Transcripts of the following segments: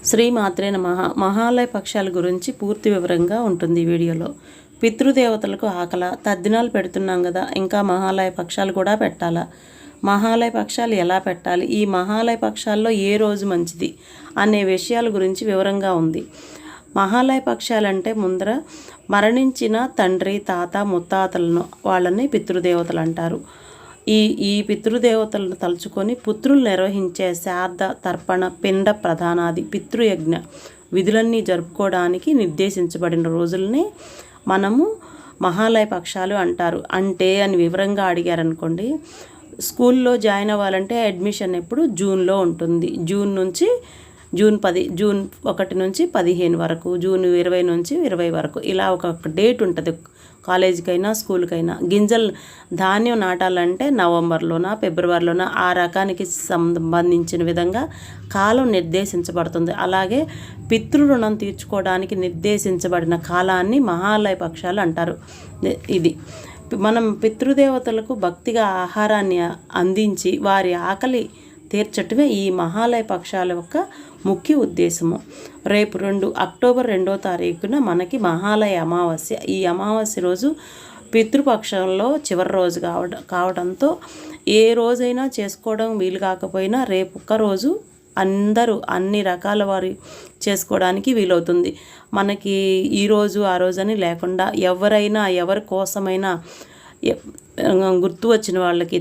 శ్రీమాత్రే నమః. మహాలయ పక్షాల గురించి పూర్తి వివరంగా ఉంటుంది ఈ వీడియోలో. పితృదేవతలకు ఆకల తద్దినాలు పెడుతున్నాం కదా, ఇంకా మహాలయ పక్షాలు కూడా పెట్టాలా? మహాలయ పక్షాలు ఎలా పెట్టాలి? ఈ మహాలయ పక్షాల్లో ఏ రోజు మంచిది అనే విషయాల గురించి వివరంగా ఉంది. మహాలయ పక్షాలంటే ముందర మరణించిన తండ్రి, తాత, ముత్తాతలను వాళ్ళని పితృదేవతలు అంటారు. ఈ పితృదేవతలను తలుచుకొని పుత్రులు నిర్వహించే శ్రాద్ధ, తర్పణ, పిండ ప్రధానాది పితృయజ్ఞ విధులన్నీ జరుపుకోవడానికి నిర్దేశించబడిన రోజుల్ని మనము మహాలయ పక్షాలు అంటారు. అంటే అని వివరంగా అడిగారనుకోండి, స్కూల్లో జాయిన్ అవ్వాలంటే అడ్మిషన్ ఎప్పుడు జూన్లో ఉంటుంది. జూన్ 1 నుంచి 15 వరకు, జూన్ 20 నుంచి 20 వరకు ఇలా ఒక డేట్ ఉంటుంది. కాలేజీకైనా స్కూల్కైనా గింజలు ధాన్యం నాటాలంటే నవంబర్లోనా ఫిబ్రవరిలోనా ఆ రకానికి సంబంధించిన విధంగా కాలం నిర్దేశించబడుతుంది. అలాగే పితృ రుణం తీర్చుకోవడానికి నిర్దేశించబడిన కాలాన్ని మహాలయ పక్షాలు అంటారు. ఇది మనం పితృదేవతలకు భక్తిగా ఆహారాన్ని అందించి వారి ఆకలి తీర్చటమే ఈ మహాలయ పక్షాల యొక్క ముఖ్య ఉద్దేశము. రేపు అక్టోబర్ 2వ తారీఖున మనకి మహాలయ అమావాస్య. ఈ అమావాస్య రోజు పితృపక్షంలో చివరి రోజు కావడంతో ఏ రోజైనా చేసుకోవడం వీలు కాకపోయినా రేపు ఒక్కరోజు అందరూ అన్ని రకాల వారి చేసుకోవడానికి వీలవుతుంది. మనకి ఈరోజు ఆ రోజని లేకుండా ఎవరైనా ఎవరి కోసమైనా గుర్తు వచ్చిన వాళ్ళకి,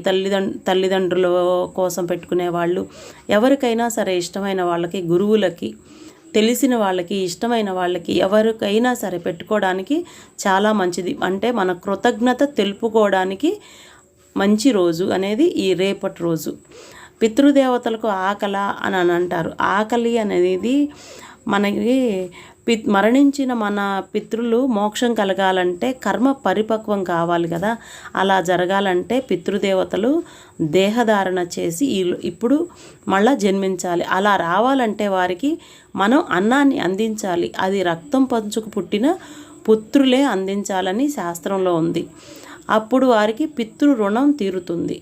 తల్లిదండ్రుల కోసం పెట్టుకునే వాళ్ళు, ఎవరికైనా సరే ఇష్టమైన వాళ్ళకి, గురువులకి, తెలిసిన వాళ్ళకి, ఇష్టమైన వాళ్ళకి, ఎవరికైనా సరే పెట్టుకోవడానికి చాలా మంచిది. అంటే మన కృతజ్ఞత తెలుపుకోవడానికి మంచి రోజు అనేది ఈ రేపటి రోజు. పితృదేవతలకు ఆకల అని అంటారు. ఆకలి అనేది మనకి మరణించిన మన పితృలు మోక్షం కలగాలంటే కర్మ పరిపక్వం కావాలి కదా. అలా జరగాలంటే పితృదేవతలు దేహధారణ చేసి ఇప్పుడు మళ్ళా జన్మించాలి. అలా రావాలంటే వారికి మనం అన్నాన్ని అందించాలి. అది రక్తం పంచుకు పుట్టిన పుత్రులే అందించాలని శాస్త్రంలో ఉంది. అప్పుడు వారికి పితృ రుణం తీరుతుంది.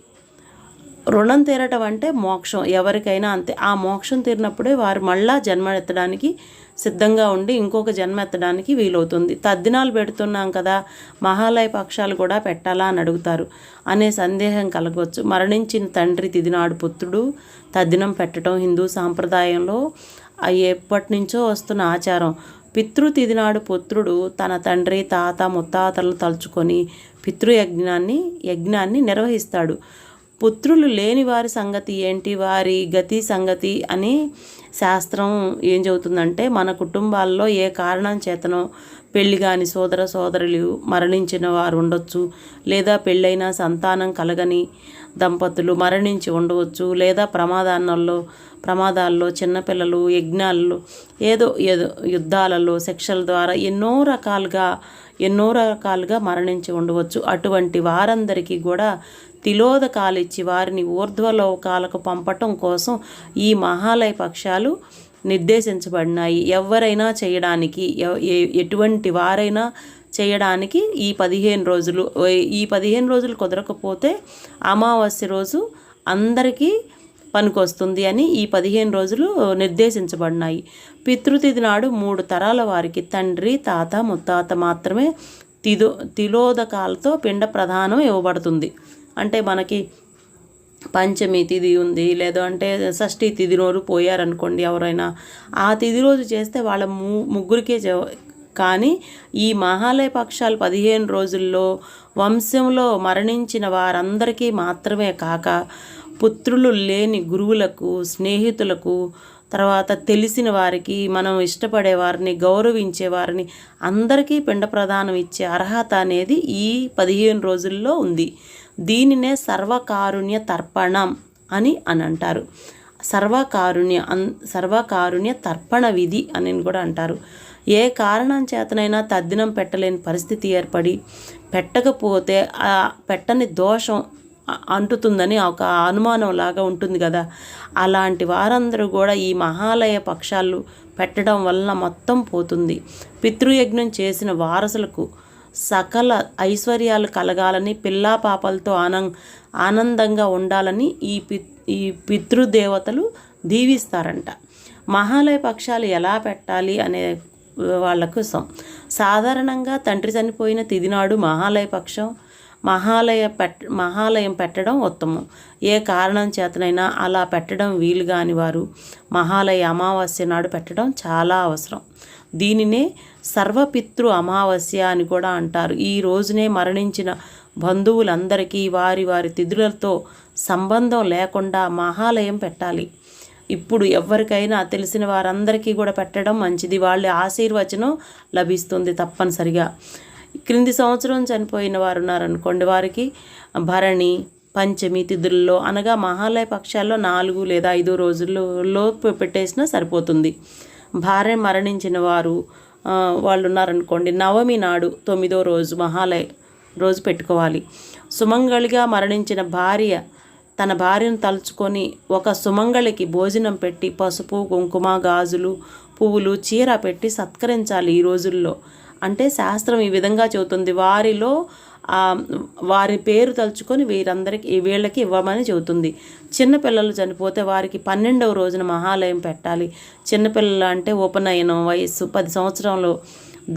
రుణం తీరటం అంటే మోక్షం. ఎవరికైనా అంతే. ఆ మోక్షం తీరినప్పుడే వారు మళ్ళా జన్మ ఎత్తడానికి సిద్ధంగా ఉండి ఇంకొక జన్మ ఎత్తడానికి వీలవుతుంది. తద్దినాలు పెడుతున్నాం కదా, మహాలయ పక్షాలు కూడా పెట్టాలా అని అడుగుతారు అనే సందేహం కలగవచ్చు. మరణించిన తండ్రి తిదినాడు పుత్రుడు తద్దినం పెట్టడం హిందూ సాంప్రదాయంలో ఎప్పటి నుంచో వస్తున్న ఆచారం. పితృతిథినాడు పుత్రుడు తన తండ్రి, తాత, ముత్తాతలను తలుచుకొని యజ్ఞాన్ని నిర్వహిస్తాడు. పుత్రులు లేని వారి సంగతి ఏంటి, వారి గతి సంగతి అని శాస్త్రం ఏం చెబుతుందంటే, మన కుటుంబాల్లో ఏ కారణం చేతనో పెళ్లి కాని సోదరులు మరణించిన వారు ఉండొచ్చు, లేదా పెళ్ళైన సంతానం కలగని దంపతులు మరణించి ఉండవచ్చు, లేదా ప్రమాదాల్లో చిన్నపిల్లలు, యజ్ఞాల్లో ఏదో యుద్ధాలలో, శిక్షల ద్వారా ఎన్నో రకాలుగా మరణించి ఉండవచ్చు. అటువంటి వారందరికీ కూడా తిలోదకాలు ఇచ్చి వారిని ఊర్ధ్వలోకాలకు పంపటం కోసం ఈ మహాలయ పక్షాలు నిర్దేశించబడినాయి. ఎవరైనా చేయడానికి, ఎటువంటి వారైనా చేయడానికి ఈ 15 రోజులు కుదరకపోతే అమావాస్య రోజు అందరికీ పనికొస్తుంది అని ఈ 15 రోజులు నిర్దేశించబడినాయి. పితృతిథి నాడు 3 తరాల వారికి తండ్రి, తాత, ముత్తాత మాత్రమే తిలోదకాలతో పిండ ప్రదానం ఇవ్వబడుతుంది. అంటే మనకి పంచమి తిథి ఉంది, లేదు అంటే షష్ఠీ తిథి రోజు పోయారనుకోండి ఎవరైనా, ఆ తిథి రోజు చేస్తే వాళ్ళ ముగ్గురికే. కానీ ఈ మహాలయ పక్షాలు 15 రోజుల్లో వంశంలో మరణించిన వారందరికీ మాత్రమే కాక పుత్రులు లేని గురువులకు, స్నేహితులకు, తర్వాత తెలిసిన వారికి, మనం ఇష్టపడే వారిని, గౌరవించే వారిని అందరికీ పిండ ప్రదానం ఇచ్చే అర్హత అనేది ఈ 15 రోజుల్లో ఉంది. దీనినే సర్వకారుణ్య తర్పణం అని అంటారు. సర్వకారుణ్య తర్పణ విధి అని కూడా అంటారు. ఏ కారణం చేతనైనా తద్దినం పెట్టలేని పరిస్థితి ఏర్పడి పెట్టకపోతే ఆ పెట్టని దోషం అంటుతుందని ఒక అనుమానం లాగా ఉంటుంది కదా. అలాంటి వారందరూ కూడా ఈ మహాలయ పక్షాలు పెట్టడం వలన మొత్తం పోతుంది. పితృయజ్ఞం చేసిన వారసులకు సకల ఐశ్వర్యాలు కలగాలని, పిల్లా పాపలతో ఆనందంగా ఉండాలని ఈ పితృదేవతలు దీవిస్తారంట. మహాలయ పక్షాలు ఎలా పెట్టాలి అనే వాళ్ళ కోసం సాధారణంగా తండ్రి చనిపోయిన తిథి నాడు మహాలయం పెట్టడం ఉత్తమం. ఏ కారణం చేతనైనా అలా పెట్టడం వీలు కాని వారు మహాలయ అమావాస్య నాడు పెట్టడం చాలా అవసరం. దీనినే సర్వపితృ అమావాస్య అని కూడా అంటారు. ఈ రోజునే మరణించిన బంధువులందరికీ వారి వారి తిథులతో సంబంధం లేకుండా మహాలయం పెట్టాలి. ఇప్పుడు ఎవరికైనా తెలిసిన వారందరికీ కూడా పెట్టడం మంచిది. వాళ్ళ ఆశీర్వచనం లభిస్తుంది తప్పనిసరిగా. క్రింది సంవత్సరం చనిపోయిన వారు ఉన్నారనుకోండి, వారికి భరణి పంచమి తిథుల్లో అనగా మహాలయ పక్షాల్లో 4 లేదా 5 రోజుల్లో పెట్టేసినా సరిపోతుంది. భార్య మరణించిన వాళ్ళు ఉన్నారనుకోండి, నవమి నాడు 9వ రోజు మహాలయ రోజు పెట్టుకోవాలి. సుమంగళిగా మరణించిన భార్య తన భార్యను తలుచుకొని ఒక సుమంగళికి భోజనం పెట్టి పసుపు కుంకుమ గాజులు పువ్వులు చీర పెట్టి సత్కరించాలి ఈ రోజుల్లో. అంటే శాస్త్రం ఈ విధంగా చెబుతుంది. వారి పేరు తలుచుకొని వీళ్ళకి ఇవ్వమని చెబుతుంది. చిన్నపిల్లలు చనిపోతే వారికి 12వ రోజున మహాలయం పెట్టాలి. చిన్నపిల్లలు అంటే ఉపనయనం వయస్సు 10 సంవత్సరాలు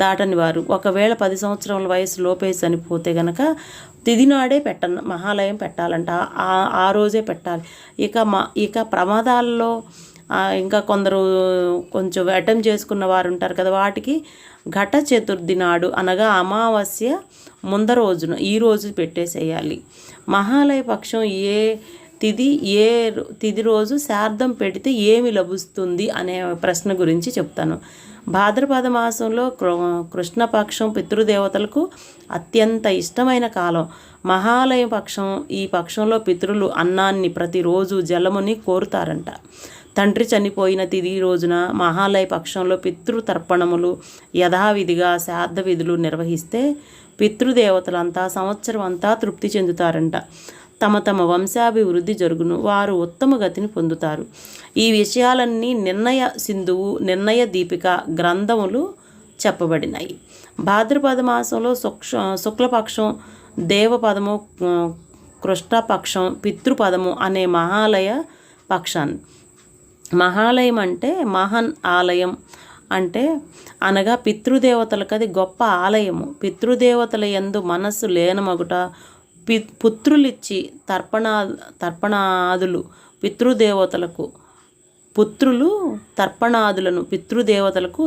దాటని వారు. ఒకవేళ 10 సంవత్సరాల వయసు లోపే చనిపోతే గనక తిథి నాడే మహాలయం పెట్టాలంట. ఆ రోజే పెట్టాలి. ఇక ప్రమాదాల్లో ఇంకా కొందరు కొంచెం అటెంప్ట్ చేసుకున్న వారు ఉంటారు కదా, వాటికి ఘట చతుర్థి నాడు అనగా అమావాస్య ముంద రోజున ఈ రోజు పెట్టేసేయాలి. మహాలయ పక్షం ఏ తిథి రోజు శార్దం పెడితే ఏమి లభిస్తుంది అనే ప్రశ్న గురించి చెప్తాను. భాద్రపద మాసంలో కృష్ణపక్షం పితృదేవతలకు అత్యంత ఇష్టమైన కాలం. మహాలయ పక్షం. ఈ పక్షంలో పితృలు అన్నాన్ని ప్రతిరోజు జలముని కోరుతారంట. తండ్రి చనిపోయిన తిథి రోజున మహాలయ పక్షంలో పితృతర్పణములు యథావిధిగా శ్రాద్ధ విధులు నిర్వహిస్తే పితృదేవతలంతా సంవత్సరం అంతా తృప్తి చెందుతారంట. తమ తమ వంశాభివృద్ధి జరుగును. వారు ఉత్తమ గతిని పొందుతారు. ఈ విషయాలన్నీ నిర్ణయ సింధువు నిర్ణయ దీపిక గ్రంథములు చెప్పబడినాయి. భాద్రపద మాసంలో శుక్లపక్షం దేవపదము, కృష్ణపక్షం పితృపదము అనే మహాలయ పక్షాన్ని. మహాలయం అంటే మహన్ ఆలయం అంటే అనగా పితృదేవతలకు అది గొప్ప ఆలయము. పితృదేవతల యందు మనస్సు లేనమగుట, పుత్రులిచ్చి తర్పణాదులు పితృదేవతలకు తర్పణాదులను పితృదేవతలకు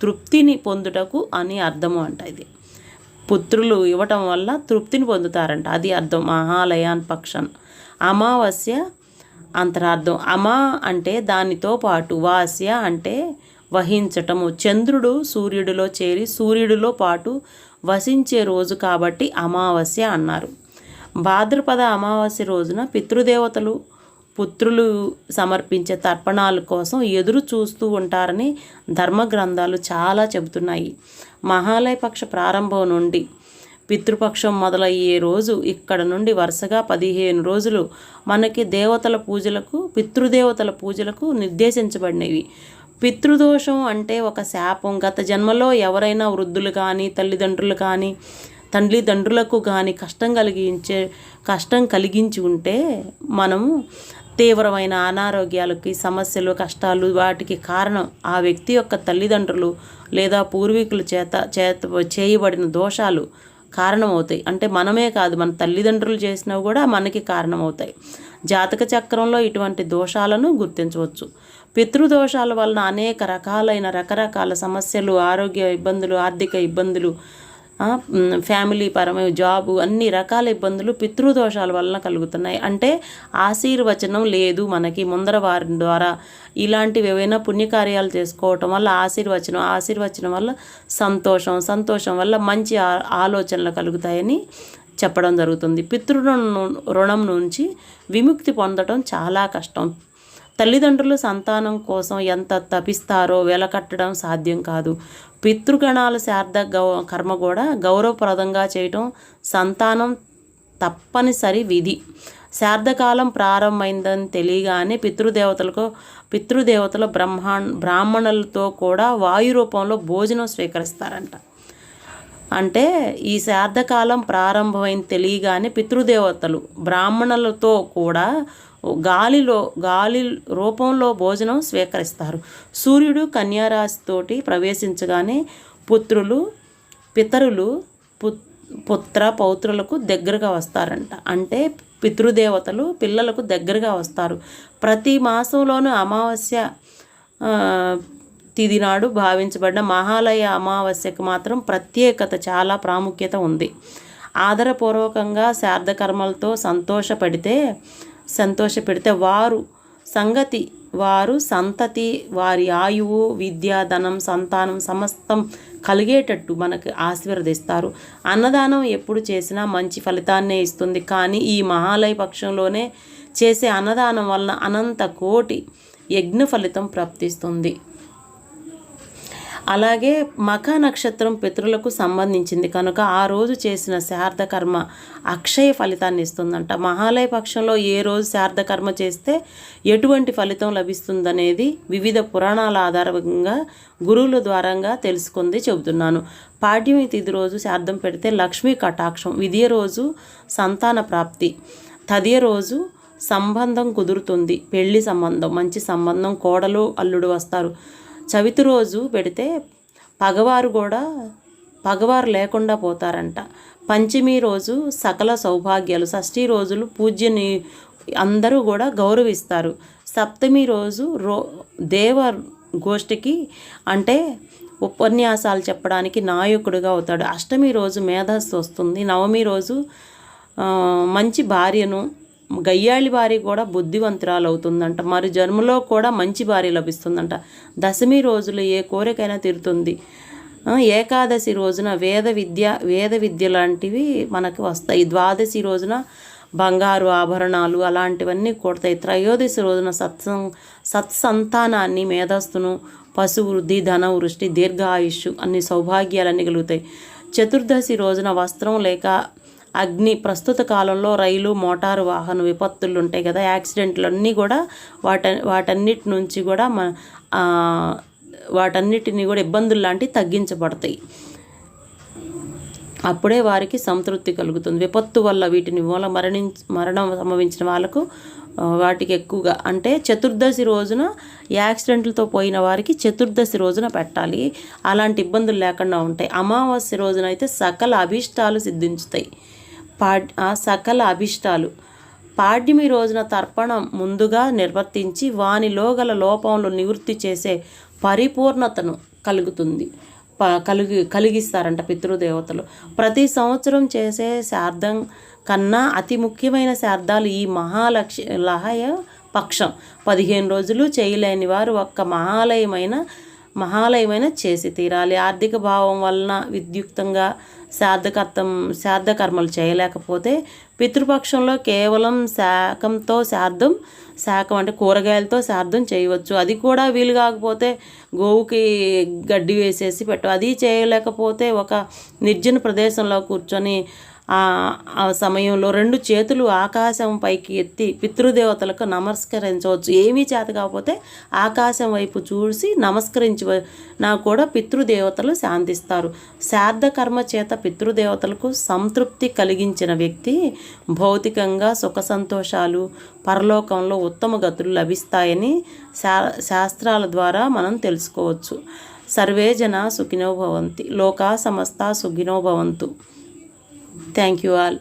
తృప్తిని పొందుటకు అని అర్థము అంట. ఇది పుత్రులు ఇవ్వటం వల్ల తృప్తిని పొందుతారంట, అది అర్థం మహాలయాన్ పక్షం. అమావాస్య అంతరార్థం. అమా అంటే దానితో పాటు, వాస్య అంటే వహించటము. చంద్రుడు సూర్యుడిలో చేరి సూర్యుడిలో పాటు వసించే రోజు కాబట్టి అమావాస్య అన్నారు. భాద్రపద అమావాస్య రోజున పితృదేవతలు పుత్రులు సమర్పించే తర్పణాల కోసం ఎదురు చూస్తూ ఉంటారని ధర్మగ్రంథాలు చాలా చెబుతున్నాయి. మహాలయ పక్ష ప్రారంభం నుండి పితృపక్షం మొదలయ్యే రోజు ఇక్కడ నుండి వరుసగా 15 రోజులు మనకి పితృదేవతల పూజలకు నిర్దేశించబడినవి. పితృదోషం అంటే ఒక శాపం. గత జన్మలో ఎవరైనా వృద్ధులు కానీ తల్లిదండ్రులకు కానీ కష్టం కలిగించి ఉంటే మనము తీవ్రమైన అనారోగ్యాలకి సమస్యలు కష్టాలు వాటికి కారణం ఆ వ్యక్తి యొక్క తల్లిదండ్రులు లేదా పూర్వీకుల చేత చేయబడిన దోషాలు కారణమవుతాయి. అంటే మనమే కాదు, మన తల్లిదండ్రులు చేసినవి కూడా మనకి కారణమవుతాయి. జాతక చక్రంలో ఇటువంటి దోషాలను గుర్తించవచ్చు. పితృదోషాల వలన అనేక రకరకాల సమస్యలు, ఆరోగ్య ఇబ్బందులు, ఆర్థిక ఇబ్బందులు, ఫ్యామిలీ పరమైన జాబు, అన్ని రకాల ఇబ్బందులు పితృదోషాల వలన కలుగుతున్నాయి. అంటే ఆశీర్వచనం లేదు మనకి ముందర వారి ద్వారా. ఇలాంటివి ఏవైనా పుణ్యకార్యాలు చేసుకోవటం వల్ల ఆశీర్వచనం వల్ల సంతోషం వల్ల మంచి ఆలోచనలు కలుగుతాయని చెప్పడం జరుగుతుంది. రుణం నుంచి విముక్తి పొందడం చాలా కష్టం. తల్లిదండ్రులు సంతానం కోసం ఎంత తపిస్తారో వెలకట్టడం సాధ్యం కాదు. పితృగణాల శ్రాద్ధ కర్మ కూడా గౌరవప్రదంగా చేయటం సంతానం తప్పనిసరి విధి. శ్రాద్ధకాలం ప్రారంభమైందని తెలియగానే పితృదేవతలు బ్రాహ్మణులతో కూడా వాయు రూపంలో భోజనం స్వీకరిస్తారంట. అంటే ఈ శ్రాద్ధకాలం ప్రారంభమైంది తెలియగానే పితృదేవతలు బ్రాహ్మణులతో కూడా గాలి రూపంలో భోజనం స్వీకరిస్తారు. సూర్యుడు కన్యారాశితోటి ప్రవేశించగానే పితరులు పుత్ర పౌత్రులకు దగ్గరగా వస్తారంట. అంటే పితృదేవతలు పిల్లలకు దగ్గరగా వస్తారు. ప్రతి మాసంలోనూ అమావాస్య తిథి నాడు భావించబడిన మహాలయ అమావాస్యకు మాత్రం ప్రత్యేకత, చాలా ప్రాముఖ్యత ఉంది. ఆదరపూర్వకంగా శ్రాద్ధకర్మలతో సంతోషపెడితే వారు సంతతి, వారి ఆయువు, విద్య, ధనం, సంతానం సమస్తం కలిగేటట్టు మనకు ఆశీర్వదిస్తారు. అన్నదానం ఎప్పుడు చేసినా మంచి ఫలితాన్నే ఇస్తుంది. కానీ ఈ మహాలయ పక్షంలోనే చేసే అన్నదానం వలన అనంత కోటి యజ్ఞ ఫలితం ప్రాప్తిస్తుంది. అలాగే మఖ నక్షత్రం పితరులకు సంబంధించింది కనుక ఆ రోజు చేసిన శ్రాద్ధకర్మ అక్షయ ఫలితాన్ని ఇస్తుందంట. మహాలయ పక్షంలో ఏ రోజు శ్రాద్ధకర్మ చేస్తే ఎటువంటి ఫలితం లభిస్తుందనేది వివిధ పురాణాల ఆధారంగా గురువుల ద్వారంగా తెలుసుకుంది చెబుతున్నాను. పాడ్యమి తిథి రోజు శ్రాద్ధం పెడితే లక్ష్మీ కటాక్షం, విధియ రోజు సంతాన ప్రాప్తి, తదియ రోజు సంబంధం కుదురుతుంది, పెళ్లి సంబంధం, మంచి సంబంధం, కోడలు అల్లుడు వస్తారు. చవితి రోజు పెడితే పగవారు లేకుండా పోతారంట. పంచమి రోజు సకల సౌభాగ్యాలు, షష్ఠి రోజులు పూజ్యని అందరూ కూడా గౌరవిస్తారు. సప్తమి రోజు దేవ గోష్ఠికి అంటే ఉపన్యాసాలు చెప్పడానికి నాయకుడిగా అవుతాడు. అష్టమి రోజు మేధస్సు వస్తుంది. నవమి రోజు మంచి భార్యను, గయ్యాళి భార్య కూడా బుద్ధివంతురాలు అవుతుందంట. మరి జన్మలో కూడా మంచి భార్య లభిస్తుందంట. దశమి రోజులు ఏ కోరికైనా తీరుతుంది. ఏకాదశి రోజున వేద విద్య లాంటివి మనకు వస్తాయి. ద్వాదశి రోజున బంగారు ఆభరణాలు అలాంటివన్నీ కొడతాయి. త్రయోదశి రోజున సత్సంతానాన్ని, మేధస్సును, పశు వృద్ధి, ధన వృష్టి, దీర్ఘాయుష్ అన్ని సౌభాగ్యాలన్నీ కలుగుతాయి. చతుర్దశి రోజున వస్త్రం లేక అగ్ని, ప్రస్తుత కాలంలో రైలు, మోటారు వాహన విపత్తులు ఉంటాయి కదా, యాక్సిడెంట్లు అన్నీ కూడా వాటన్నిటి నుంచి కూడా వాటన్నిటిని కూడా ఇబ్బందులు లాంటివి తగ్గించబడతాయి. అప్పుడే వారికి సంతృప్తి కలుగుతుంది. విపత్తు వల్ల వీటిని మరణం సంభవించిన వాళ్ళకు వాటికి ఎక్కువగా అంటే చతుర్దశి రోజున యాక్సిడెంట్లతో పోయిన వారికి చతుర్దశి రోజున పెట్టాలి. అలాంటి ఇబ్బందులు లేకుండా ఉంటాయి. అమావాస్య రోజున అయితే సకల అభీష్టాలు సిద్ధించుతాయి. సకల అభీష్టాలు. పాడ్యమి రోజున తర్పణం ముందుగా నిర్వర్తించి వానిలో గల లోపంలో నివృత్తి చేసే పరిపూర్ణతను కలిగిస్తారంట పితృదేవతలు. ప్రతి సంవత్సరం చేసే శ్రాద్ధం కన్నా అతి ముఖ్యమైన శ్రాద్ధాలు ఈ లహయ పక్షం. 15 రోజులు చేయలేని వారు ఒక్క మహాలయమైన చేసి తీరాలి. ఆర్థిక భావం వలన విద్యుక్తంగా శ్రాద్ధకర్మలు చేయలేకపోతే పితృపక్షంలో కేవలం శాకం అంటే కూరగాయలతో శ్రాద్ధం చేయవచ్చు. అది కూడా వీలు కాకపోతే గోవుకి గడ్డి వేసేసి అది చేయలేకపోతే ఒక నిర్జన ప్రదేశంలో కూర్చొని ఆ సమయంలో 2 చేతులు ఆకాశం పైకి ఎత్తి పితృదేవతలకు నమస్కరించవచ్చు. ఏమీ చేత కాకపోతే ఆకాశం వైపు చూసి నమస్కరించినా కూడా పితృదేవతలు శాంతిస్తారు. శ్రాద్ధకర్మ చేత పితృదేవతలకు సంతృప్తి కలిగించిన వ్యక్తి భౌతికంగా సుఖ సంతోషాలు, పరలోకంలో ఉత్తమ గతులు లభిస్తాయని శాస్త్రాల ద్వారా మనం తెలుసుకోవచ్చు. సర్వే జన సుఖినో భవంతి, లోకా సమస్త సుఖినో భవంతు. Thank you all.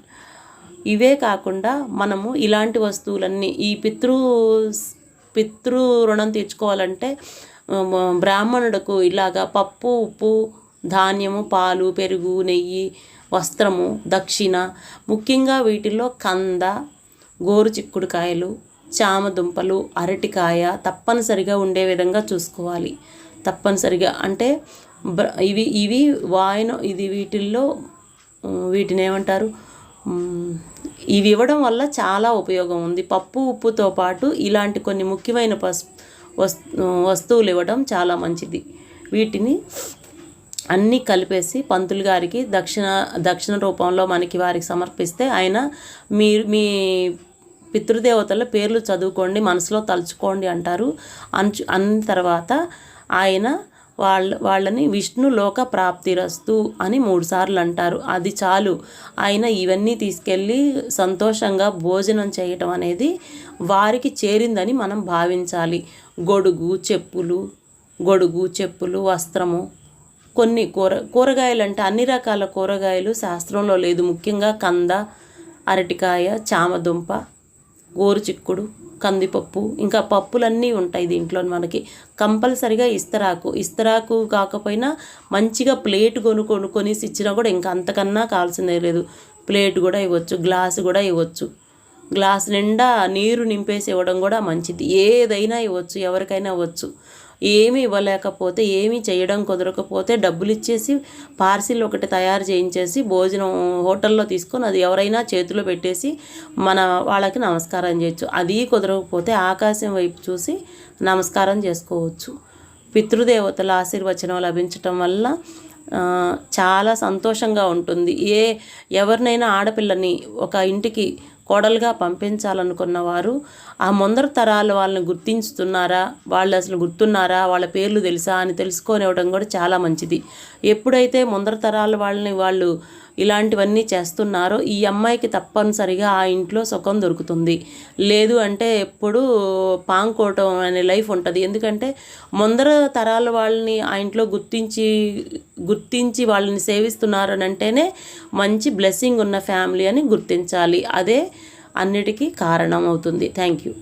ఇవే కాకుండా మనము ఇలాంటి వస్తువులన్నీ ఈ పితృ రుణం తీర్చుకోవాలంటే బ్రాహ్మణుడికి ఇలాగా పప్పు, ఉప్పు, ధాన్యము, పాలు, పెరుగు, నెయ్యి, వస్త్రము, దక్షిణ, ముఖ్యంగా వీటిల్లో కంద, గోరు చిక్కుడుకాయలు, చామదుంపలు, అరటికాయ తప్పనిసరిగా ఉండే విధంగా చూసుకోవాలి. తప్పనిసరిగా అంటే వీటిని ఏమంటారు, ఇవి ఇవ్వడం వల్ల చాలా ఉపయోగం ఉంది. పప్పు, ఉప్పుతో పాటు ఇలాంటి కొన్ని ముఖ్యమైన వస్తువులు ఇవ్వడం చాలా మంచిది. వీటిని అన్నీ కలిపేసి పంతులు గారికి దక్షిణ రూపంలో వారికి సమర్పిస్తే ఆయన మీ పితృదేవతల పేర్లు చదువుకోండి, మనసులో తలుచుకోండి అంటారు. అన్న తర్వాత ఆయన వాళ్ళని విష్ణు లోక ప్రాప్తిరస్తు అని 3 సార్లు అంటారు. అది చాలు. ఆయన ఇవన్నీ తీసుకెళ్ళి సంతోషంగా భోజనం చేయటం అనేది వారికి చేరిందని మనం భావించాలి. గొడుగు చెప్పులు వస్త్రము, కొన్ని కూరగాయలు అంటే అన్ని రకాల కూరగాయలు శాస్త్రంలో లేదు. ముఖ్యంగా కంద, అరటికాయ, చామదుంప, గోరుచిక్కుడు, కందిపప్పు, ఇంకా పప్పులన్నీ ఉంటాయి దీంట్లో. మనకి కంపల్సరిగా ఇస్తరాకు కాకపోయినా మంచిగా ప్లేట్ కొనుక్కొనేసి ఇచ్చినా కూడా ఇంకా అంతకన్నా కావాల్సిందే లేదు. ప్లేట్ కూడా ఇవ్వచ్చు, గ్లాసు కూడా ఇవ్వచ్చు. గ్లాస్ నిండా నీరు నింపేసి ఇవ్వడం కూడా మంచిది. ఏదైనా ఇవ్వచ్చు, ఎవరికైనా ఇవ్వచ్చు. ఏమీ ఇవ్వలేకపోతే, ఏమీ చేయడం కుదరకపోతే డబ్బులు ఇచ్చేసి పార్సిల్ ఒకటి తయారు చేయించేసి భోజనం హోటల్లో తీసుకొని అది ఎవరైనా చేతిలో పెట్టేసి వాళ్ళకి నమస్కారం చేయొచ్చు. అది కుదరకపోతే ఆకాశం వైపు చూసి నమస్కారం చేసుకోవచ్చు. పితృదేవతల ఆశీర్వచనం లభించటం వల్ల చాలా సంతోషంగా ఉంటుంది. ఎవరినైనా ఆడపిల్లని ఒక ఇంటికి కోడలుగా పంపించాలనుకున్న వారు ఆ ముందర తరాల వాళ్ళని గుర్తించుతున్నారా, వాళ్ళు అసలు గుర్తున్నారా, వాళ్ళ పేర్లు తెలుసా అని తెలుసుకొనివ్వడం కూడా చాలా మంచిది. ఎప్పుడైతే ముందర తరాల వాళ్ళని వాళ్ళు ఇలాంటివన్నీ చేస్తున్నారో ఈ అమ్మాయికి తప్పనిసరిగా ఆ ఇంట్లో సుఖం దొరుకుతుంది. లేదు అంటే ఎప్పుడు పాంకోవటం అనే లైఫ్ ఉంటుంది. ఎందుకంటే ముందర తరాల వాళ్ళని ఆ ఇంట్లో గుర్తించి వాళ్ళని సేవిస్తున్నారని అంటేనే మంచి బ్లెస్సింగ్ ఉన్న ఫ్యామిలీ అని గుర్తించాలి. అదే అన్నిటికీ కారణం అవుతుంది. Thank you.